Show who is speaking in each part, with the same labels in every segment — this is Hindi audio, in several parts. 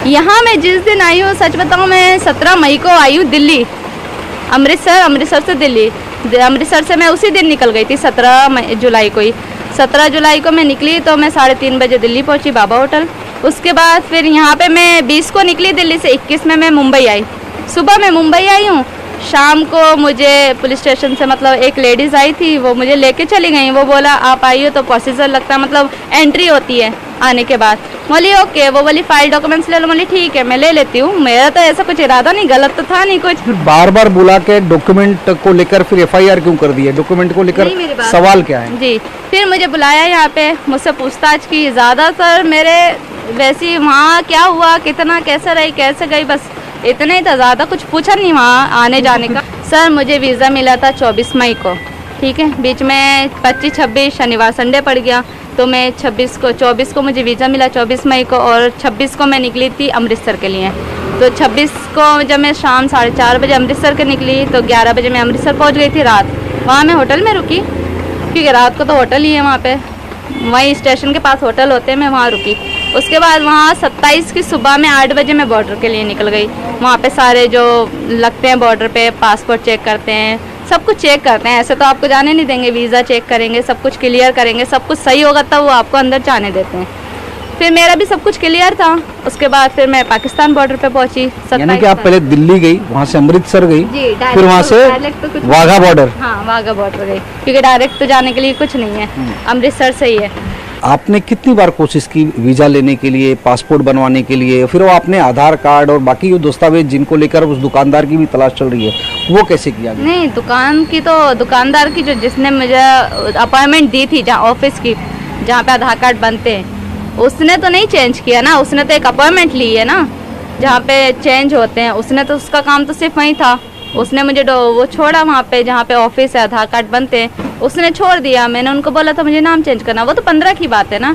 Speaker 1: यहाँ मैं जिस दिन आई हूँ, सच बताऊँ, मैं 17 मई को आई हूँ दिल्ली, अमृतसर से दिल्ली। अमृतसर से मैं उसी दिन निकल गई थी, 17 जुलाई को ही। 17 जुलाई को मैं निकली तो मैं 3:30 बजे दिल्ली पहुँची, बाबा होटल। उसके बाद फिर यहाँ पे मैं 20 को निकली दिल्ली से, 21 में मैं मुंबई आई। सुबह मैं मुंबई आई हूँ, शाम को मुझे पुलिस स्टेशन से मतलब एक लेडीज़ आई थी, वो मुझे लेके चली गई। वो बोला आप आई हो तो प्रोसीजर लगता है, मतलब एंट्री होती है आने के बाद। बोली ओके, वो बोली फाइल डॉक्यूमेंट्स ले लो। बोली ठीक है मैं ले लेती हूँ, मेरा तो ऐसा कुछ इरादा नहीं, गलत तो था नहीं कुछ।
Speaker 2: फिर बार बार बुला के डॉक्यूमेंट को लेकर फिर FIR क्यों कर दी है? डॉक्यूमेंट को लेकर सवाल क्या है?
Speaker 1: जी, फिर मुझे बुलाया यहाँ पे, मुझसे पूछताछ की। ज़्यादातर मेरे वैसे वहाँ क्या हुआ, कितना, कैसे रही, कैसे गई, बस इतना ही था, ज़्यादा कुछ पूछा नहीं वहाँ आने जाने का। सर मुझे वीज़ा मिला था 24 मई को, ठीक है। बीच में 25, 26 शनिवार संडे पड़ गया, तो मैं 24 को मुझे वीज़ा मिला 24 मई को, और 26 को मैं निकली थी अमृतसर के लिए। तो 26 को जब मैं शाम 4:30 बजे अमृतसर के निकली तो 11 बजे मैं अमृतसर पहुंच गई थी रात। वहाँ मैं होटल में रुकी, क्योंकि रात को तो होटल ही है वहाँ पे, वहीं स्टेशन के पास होटल होते हैं, मैं वहाँ रुकी। उसके बाद वहाँ 27 की सुबह में 8 बजे मैं बॉर्डर के लिए निकल गई। वहाँ पे सारे जो लगते हैं बॉर्डर पे, पासपोर्ट चेक करते हैं, सब कुछ चेक करते हैं। ऐसे तो आपको जाने नहीं देंगे, वीज़ा चेक करेंगे, सब कुछ क्लियर करेंगे, सब कुछ सही होगा तब वो आपको अंदर जाने देते हैं। फिर मेरा भी सब कुछ क्लियर था। उसके बाद फिर मैं पाकिस्तान बॉर्डर पे पहुंची।
Speaker 2: यानी कि आप पहले दिल्ली गई, वहाँ से अमृतसर गई, फिर वहाँ से वाघा बॉर्डर।
Speaker 1: हाँ, वाघा बॉर्डर गई, क्योंकि डायरेक्ट तो जाने के लिए कुछ नहीं है, अमृतसर से ही है।
Speaker 2: आपने कितनी बार कोशिश की वीज़ा लेने के लिए, पासपोर्ट बनवाने के लिए? फिर वो आपने आधार कार्ड और बाकी वो दस्तावेज जिनको लेकर उस दुकानदार की भी तलाश चल रही है, वो कैसे किया गया?
Speaker 1: नहीं, दुकानदार की जो जिसने मुझे अपॉइंटमेंट दी थी, जहाँ ऑफिस की, जहाँ पे आधार कार्ड बनते हैं, उसने तो नहीं चेंज किया ना, उसने तो एक अपॉइंटमेंट ली है ना जहाँ पे चेंज होते हैं। उसने तो, उसका काम तो सिर्फ वही था। उसने मुझे वो छोड़ा वहाँ पे जहाँ पे ऑफिस है, आधार कार्ड बनते हैं, उसने छोड़ दिया। मैंने उनको बोला था मुझे नाम चेंज करना, वो तो 15 की बात है ना।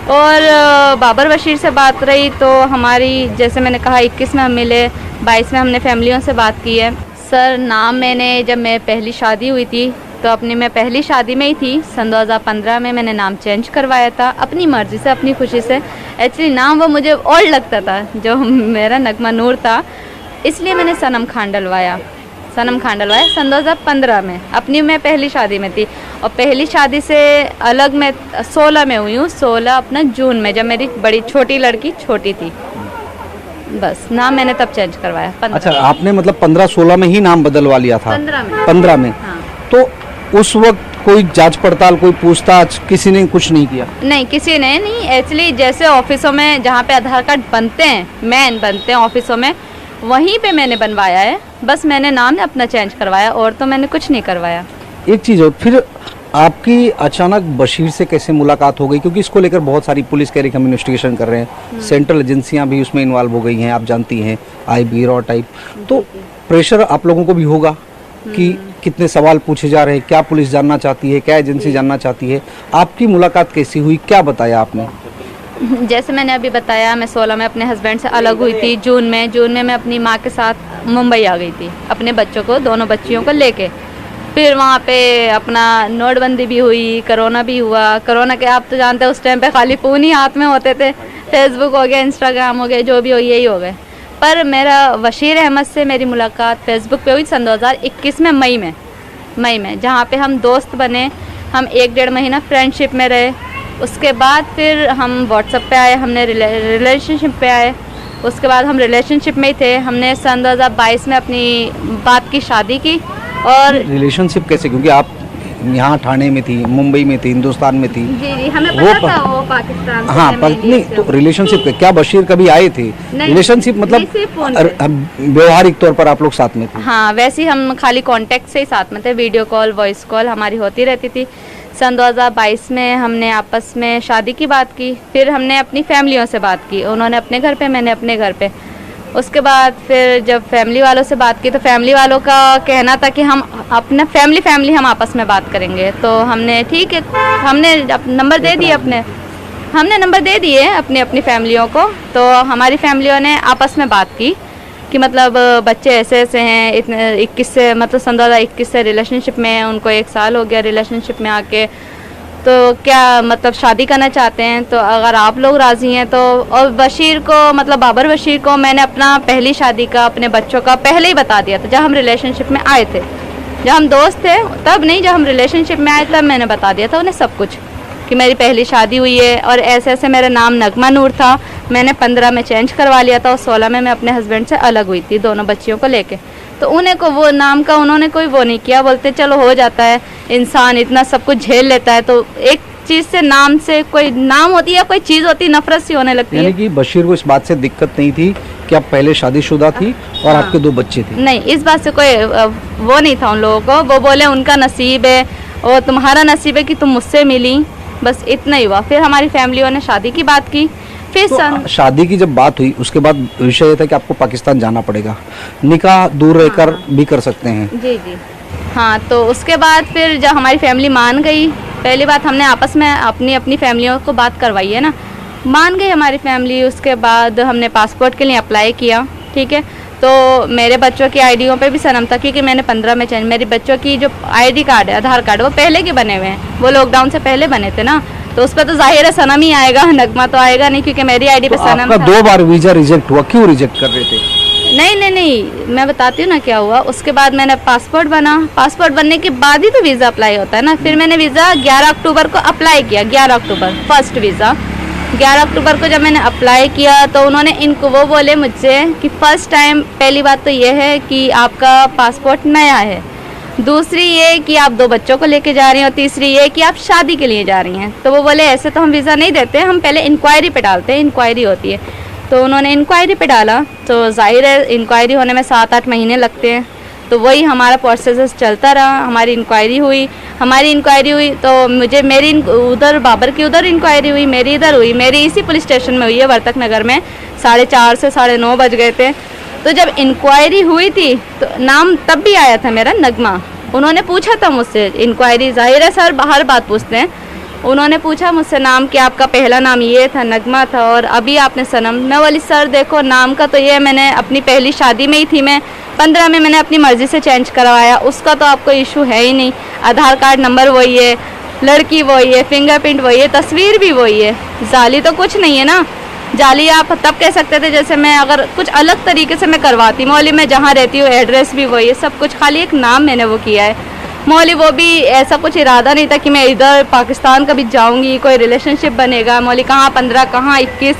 Speaker 1: और बाबर बशीर से बात रही तो हमारी, जैसे मैंने कहा, 21 में हम मिले, 22 में हमने फैमिलियों से बात की है। सर नाम मैंने, जब मैं पहली शादी हुई थी तो अपनी, मैं पहली शादी में ही थी, सन 2015 में मैंने नाम चेंज करवाया था अपनी मर्ज़ी से, अपनी खुशी से। एक्चुअली नाम वो मुझे ओल्ड लगता था, जो मेरा नगमा नूर था, इसलिए मैंने सनम खान डलवाया सन 2015 में। अपनी मैं पहली शादी में थी, और पहली शादी से अलग मैं 16 में हुई हूँ, 16 अपना जून में, जब मेरी बड़ी छोटी लड़की छोटी थी। बस नाम मैंने तब चेंज करवाया।
Speaker 2: अच्छा, आपने मतलब 15-16 में ही नाम बदलवा लिया था? 15 में।
Speaker 1: हाँ।
Speaker 2: तो उस वक्त कोई जांच पड़ताल, कोई पूछताछ किसी ने कुछ नहीं किया?
Speaker 1: नहीं, किसी ने नहीं। एक्चुअली जैसे ऑफिसों में जहाँ पे आधार कार्ड बनते हैं, मेन बनते हैं ऑफिसों में, वहीं पे मैंने बनवाया है। बस मैंने नाम अपना चेंज करवाया, और तो मैंने कुछ नहीं करवाया।
Speaker 2: एक चीज़ हो, फिर आपकी अचानक बशीर से कैसे मुलाकात हो गई? क्योंकि इसको लेकर बहुत सारी पुलिस कह रही है हम इन्वेस्टिगेशन कर रहे हैं, सेंट्रल एजेंसियां भी उसमें इन्वॉल्व हो गई हैं, आप जानती हैं, IB रॉ टाइप। तो प्रेशर आप लोगों को भी होगा कि कितने सवाल पूछे जा रहे हैं, क्या पुलिस जानना चाहती है, क्या एजेंसी जानना चाहती है। आपकी मुलाकात कैसी हुई, क्या बताया आपने?
Speaker 1: जैसे मैंने अभी बताया, मैं 16 में अपने हस्बैंड से अलग हुई थी। जून में मैं अपनी माँ के साथ मुंबई आ गई थी, अपने बच्चों को, दोनों बच्चियों को लेके। फिर वहाँ पे अपना नोटबंदी भी हुई, कोरोना भी हुआ। कोरोना के आप तो जानते हैं उस टाइम पे खाली फ़ोन ही हाथ में होते थे, फेसबुक हो गया, इंस्टाग्राम हो गया, जो भी हो यही हो गए। पर मेरा बशीर अहमद से मेरी मुलाकात फेसबुक पे हुई सन 2021 में, मई में, जहाँ पे हम दोस्त बने। हम 1-1.5 महीना फ्रेंडशिप में रहे। उसके बाद फिर हम व्हाट्सएप पे आए, हमने रिलेशनशिप पे आए। उसके बाद हम रिलेशनशिप में ही थे। हमने सन 2022 में अपनी बात की शादी की। और
Speaker 2: रिलेशनशिप कैसे? क्योंकि आप यहाँ ठाणे में थी, मुंबई में थी, हिंदुस्तान में थी।
Speaker 1: जी, हमें पता था वो पाकिस्तान से।
Speaker 2: हाँ, नहीं तो रिलेशनशिप पे क्या बशीर कभी आए थे? रिलेशनशिप मतलब व्यवहारिक तौर पर आप लोग साथ में थे?
Speaker 1: हाँ, वैसे ही हम खाली कांटेक्ट से ही साथ में थे, वीडियो कॉल, वॉइस कॉल हमारी होती रहती थी। सन 2022 में हमने आपस में शादी की बात की। फिर हमने अपनी फैमिलियों से बात की, उन्होंने अपने घर पे, मैंने अपने घर पे। उसके बाद फिर जब फैमिली वालों से बात की तो फैमिली वालों का कहना था कि हम अपना फैमिली हम आपस में बात करेंगे। तो हमने ठीक है, हमने नंबर दे दिए अपने अपनी फैमिलियों को। तो हमारी फैमिलियों ने आपस में बात की कि मतलब बच्चे ऐसे ऐसे हैं, इतने 21 से, मतलब सन 2021 से रिलेशनशिप में हैं, उनको 1 साल हो गया रिलेशनशिप में आके। तो क्या मतलब शादी करना चाहते हैं, तो अगर आप लोग राज़ी हैं तो। और बशीर को मतलब बाबर बशीर को मैंने अपना पहली शादी का अपने बच्चों का पहले ही बता दिया था, जब हम रिलेशनशिप में आए थे। जब हम दोस्त थे तब नहीं, जब हम रिलेशनशिप में आए तब मैंने बता दिया था उन्हें सब कुछ कि मेरी पहली शादी हुई है। और ऐसे ऐसे मेरा नाम नगमा नूर था, मैंने 15 में चेंज करवा लिया था और 16 में मैं अपने हस्बैंड से अलग हुई थी दोनों बच्चियों को लेके। तो उन्हें को वो नाम का उन्होंने कोई वो नहीं किया, बोलते चलो हो जाता है, इंसान इतना सब कुछ झेल लेता है। तो एक चीज़ से, नाम से, कोई नाम होती है कोई चीज़ होती है, नफरत सी होने लगती है।
Speaker 2: यानी कि बशीर को इस बात से दिक्कत नहीं थी कि आप पहले शादीशुदा थी और आपके 2 बच्चे थे?
Speaker 1: नहीं, इस बात से कोई वो नहीं था उन लोगों को। वो बोले उनका नसीब है और तुम्हारा नसीब है कि तुम मुझसे मिली, बस इतना ही हुआ। फिर हमारी फैमिलियों ने शादी की बात की। फिर
Speaker 2: तो शादी की जब बात हुई उसके बाद विषय ये था कि आपको पाकिस्तान जाना पड़ेगा, निकाह दूर रहकर भी कर सकते हैं।
Speaker 1: जी जी हाँ। तो उसके बाद फिर जब हमारी फैमिली मान गई, पहली बात हमने आपस में अपनी अपनी फैमिलियों को बात करवाई है ना, मान गई हमारी फैमिली। उसके बाद हमने पासपोर्ट के लिए अप्लाई किया, ठीक है। तो मेरे बच्चों की आईडियों पे भी सनम था, क्योंकि मैंने 15 में चेंज, मेरे बच्चों की जो आईडी कार्ड है, आधार कार्ड, वो पहले के बने हुए हैं, वो लॉकडाउन से पहले बने थे ना, तो उस पर तो जाहिर है सनम ही आएगा, नगमा तो आएगा नहीं, क्योंकि मेरी आईडी पे सनम था।
Speaker 2: 2 बार वीजा रिजेक्ट हुआ, क्यों रिजेक्ट कर रहे थे?
Speaker 1: नहीं, मैं बताती हूँ ना क्या हुआ। उसके बाद मैंने पासपोर्ट बना, पासपोर्ट बनने के बाद ही तो वीज़ा अप्लाई होता है ना। फिर मैंने वीज़ा 11 अक्टूबर को अप्लाई किया, 11 अक्टूबर फर्स्ट वीज़ा। 11 अक्टूबर को जब मैंने अप्लाई किया तो उन्होंने इनको वो बोले मुझसे कि फ़र्स्ट टाइम, पहली बात तो ये है कि आपका पासपोर्ट नया है, दूसरी ये कि आप 2 बच्चों को लेके जा रही हैं, और तीसरी ये कि आप शादी के लिए जा रही हैं। तो वो बोले ऐसे तो हम वीज़ा नहीं देते, हम पहले इंक्वायरी पे डालते हैं, इंक्वायरी होती है। तो उन्होंने इंक्वायरी पे डाला, तो जाहिर है इंक्वायरी होने में 7-8 महीने लगते हैं। तो वही हमारा प्रोसेस चलता रहा। हमारी इंक्वायरी हुई तो मुझे मेरी उधर बाबर की उधर इंक्वायरी हुई, मेरी इधर हुई, मेरी इसी पुलिस स्टेशन में हुई है, वर्तक नगर में। 4:30 से 9:30 बज गए थे। तो जब इंक्वायरी हुई थी तो नाम तब भी आया था मेरा नगमा। उन्होंने पूछा था मुझसे, इंक्वायरी जाहिर है सर बाहर बात पूछते हैं, उन्होंने पूछा मुझसे नाम कि आपका पहला नाम ये था, नगमा था, और अभी आपने सनम। मैं बोली सर देखो नाम का तो ये मैंने अपनी पहली शादी में ही थी, मैं 15 में मैंने अपनी मर्ज़ी से चेंज करवाया, उसका तो आपको इशू है ही नहीं। आधार कार्ड नंबर वही है, लड़की वही है, फिंगरप्रिंट वही है, तस्वीर भी वही है, जाली तो कुछ नहीं है ना। जाली आप तब कह सकते थे जैसे मैं अगर कुछ अलग तरीके से मैं करवाती। मौली मैं जहाँ रहती हूँ एड्रेस भी वही है, सब कुछ, खाली एक नाम मैंने वो किया है मौली। वो भी ऐसा कुछ इरादा नहीं था कि मैं इधर पाकिस्तान कभी जाऊंगी, कोई रिलेशनशिप बनेगा। मौली कहाँ 15, कहाँ 21।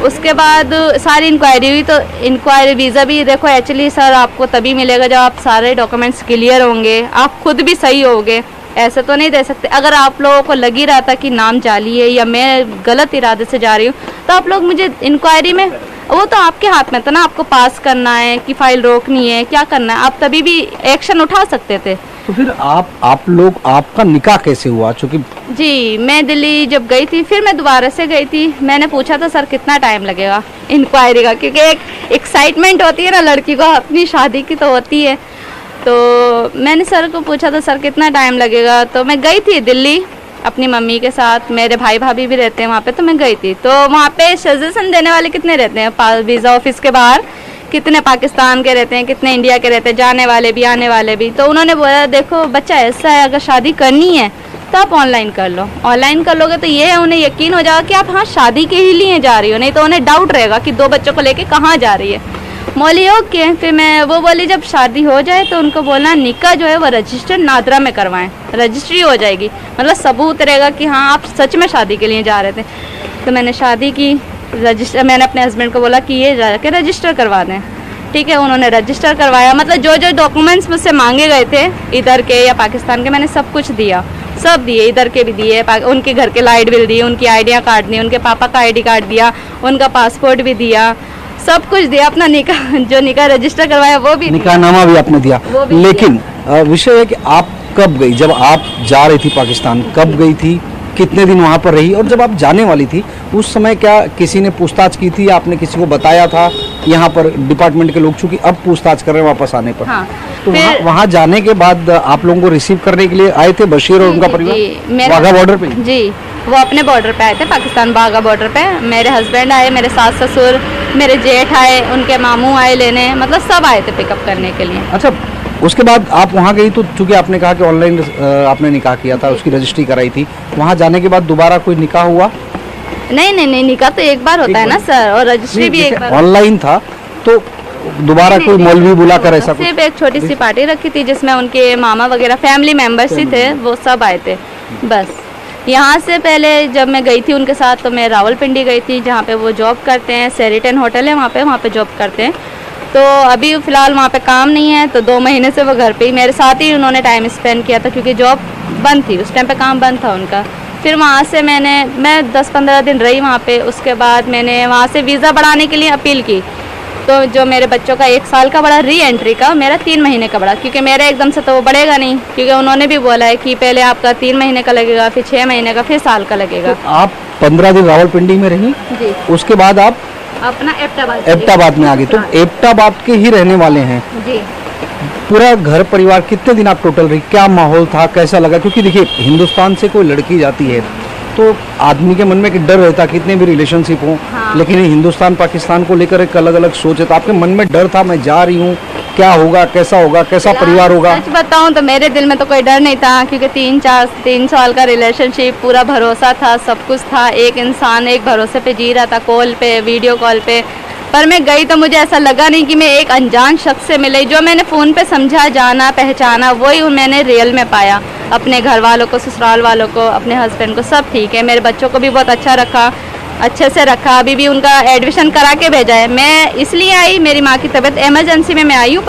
Speaker 1: उसके बाद सारी इंक्वायरी हुई, तो इंक्वायरी वीज़ा भी देखो एक्चुअली सर आपको तभी मिलेगा जब आप सारे डॉक्यूमेंट्स क्लियर होंगे, आप खुद भी सही होगे। ऐसे तो नहीं दे सकते। अगर आप लोगों को लग ही रहा था कि नाम जाली है या मैं गलत इरादे से जा रही हूँ, तो आप लोग मुझे इंक्वायरी में, वो तो आपके हाथ में था ना, आपको पास करना है कि फाइल रोकनी है, क्या करना है, आप तभी भी एक्शन उठा सकते थे।
Speaker 2: तो फिर आपका निकाह कैसे हुआ? चूँकि
Speaker 1: जी मैं दिल्ली जब गई थी, फिर मैं दोबारा से गई थी, मैंने पूछा था सर कितना टाइम लगेगा इंक्वायरी का, क्योंकि एक एक्साइटमेंट होती है ना लड़की को, अपनी शादी की तो होती है। तो मैंने सर को पूछा था सर कितना टाइम लगेगा। तो मैं गई थी दिल्ली अपनी मम्मी के साथ, मेरे भाई भाभी भी रहते हैं वहाँ पे, तो मैं गई थी। तो वहाँ पे सजेशन देने वाले कितने रहते हैं वीज़ा ऑफिस के बाहर, कितने पाकिस्तान के रहते हैं, कितने इंडिया के रहते हैं, जाने वाले भी आने वाले भी। तो उन्होंने बोला देखो बच्चा ऐसा है, अगर शादी करनी है तो आप ऑनलाइन कर लो, ऑनलाइन कर लोगे तो ये है उन्हें यकीन हो जाएगा कि आप हाँ शादी के ही लिए जा रही हो, नहीं तो उन्हें डाउट रहेगा कि 2 बच्चों को लेके कहाँ जा रही है। मौली ओके। फिर मैं वो बोली जब शादी हो जाए तो उनको बोलना निकाह जो है वो रजिस्टर नादरा में करवाएं, रजिस्ट्री हो जाएगी, मतलब सबूत रहेगा कि हाँ आप सच में शादी के लिए जा रहे थे। तो मैंने शादी की, रजिस्टर, मैंने अपने हस्बैंड को बोला कि ये जाके रजिस्टर करवा दें, ठीक है। उन्होंने रजिस्टर करवाया, मतलब जो जो डॉक्यूमेंट्स मुझसे मांगे गए थे इधर के या पाकिस्तान के, मैंने सब कुछ दिया, सब दिए, इधर के भी दिए, उनके घर के लाइट बिल दिए, उनकी आइडिया कार्ड दी, उनके पापा का आईडी कार्ड दिया, उनका पासपोर्ट भी दिया, सब कुछ दिया। अपना निकाह जो निकाह रजिस्टर करवाया वो भी,
Speaker 2: निकाहनामा भी आपने दिया। लेकिन विषय है कि आप कब गई, जब आप जा रही थी पाकिस्तान, कब गई थी, कितने दिन वहाँ पर रही, और जब आप जाने वाली थी उस समय क्या किसी ने पूछताछ की थी, आपने किसी को बताया था? यहाँ पर डिपार्टमेंट के लोग चूंकि अब पूछताछ कर रहे हैं वापस आने पर,
Speaker 1: हाँ,
Speaker 2: तो वहाँ जाने के बाद आप लोगों को रिसीव करने के लिए आए थे बशीर और उनका परिवार वाघा बॉर्डर पे?
Speaker 1: जी वो अपने बॉर्डर पे आए थे, पाकिस्तान वाघा बॉर्डर पे। मेरे हस्बैंड आए, मेरे सास ससुर, मेरे जेठ आए, उनके मामू आए लेने, मतलब सब आए थे पिकअप करने के लिए।
Speaker 2: अच्छा, उसके बाद आप वहाँ गई तो चूंकि आपने कहा कि ऑनलाइन आपने निकाह किया था, उसकी रजिस्ट्री कराई थी, वहाँ जाने के बाद दोबारा कोई निकाह हुआ?
Speaker 1: नहीं, निकाह तो एक बार होता है ना सर, और रजिस्ट्री भी एक बार।
Speaker 2: ऑनलाइन था तो दोबारा कोई मौलवी बुलाकर ऐसा कुछ?
Speaker 1: सिर्फ एक छोटी सी पार्टी रखी थी जिसमें उनके मामा वगैरह फैमिली मेंबर्स ही थे, वो सब आए थे बस। यहाँ से पहले जब मैं गई थी उनके साथ तो मैं रावलपिंडी गई थी, जहाँ पे वो जॉब करते हैं, सेरिटन होटल है वहाँ पे जॉब करते हैं। तो अभी फ़िलहाल वहाँ पे काम नहीं है, तो 2 महीने से वो घर पे ही मेरे साथ ही उन्होंने टाइम स्पेंड किया था, क्योंकि जॉब बंद थी उस टाइम पे, काम बंद था उनका। फिर वहाँ से मैं 10-15 दिन रही वहाँ पे। उसके बाद मैंने वहाँ से वीज़ा बढ़ाने के लिए अपील की, तो जो मेरे बच्चों का 1 साल का बढ़ा री एंट्री का, मेरा 3 महीने का बढ़ा, क्योंकि मेरा एकदम से तो वो बढ़ेगा नहीं, क्योंकि उन्होंने भी बोला है कि पहले आपका 3 महीने का लगेगा, फिर 6 महीने का, फिर साल का लगेगा।
Speaker 2: तो आप 15 दिन रावलपिंडी में रही
Speaker 1: जी।
Speaker 2: उसके बाद आप
Speaker 1: अपना
Speaker 2: एबटाबाद में आ गई। तो एबटाबाद के ही रहने वाले हैं
Speaker 1: जी।
Speaker 2: पूरा घर परिवार कितने दिन आप टोटल रही, क्या माहौल था, कैसा लगा? क्योंकि देखिए हिंदुस्तान से कोई लड़की जाती है तो आदमी के मन में एक डर रहता, कितने भी रिलेशनशिप हो, लेकिन ये हिंदुस्तान पाकिस्तान को लेकर एक अलग अलग सोच है, तो आपके मन में डर था मैं जा रही हूँ, क्या होगा, कैसा परिवार होगा?
Speaker 1: सच बताऊं तो मेरे दिल में तो कोई डर नहीं था, क्योंकि 3 साल का रिलेशनशिप, पूरा भरोसा था, सब कुछ था, एक इंसान एक भरोसे पे जी रहा था, कॉल पे, वीडियो कॉल पे। पर मैं गई तो मुझे ऐसा लगा नहीं कि मैं एक अनजान शख्स से मिली। जो मैंने फ़ोन पे समझा, जाना, पहचाना, वही मैंने रियल में पाया। अपने घर वालों को, ससुराल वालों को, अपने हस्बैंड को, सब ठीक है। मेरे बच्चों को भी बहुत अच्छा रखा, अच्छे से रखा। अभी भी उनका एडमिशन करा के भेजा है। मैं इसलिए आई, मेरी माँ की तबीयत इमरजेंसी में मैं आई हूँ।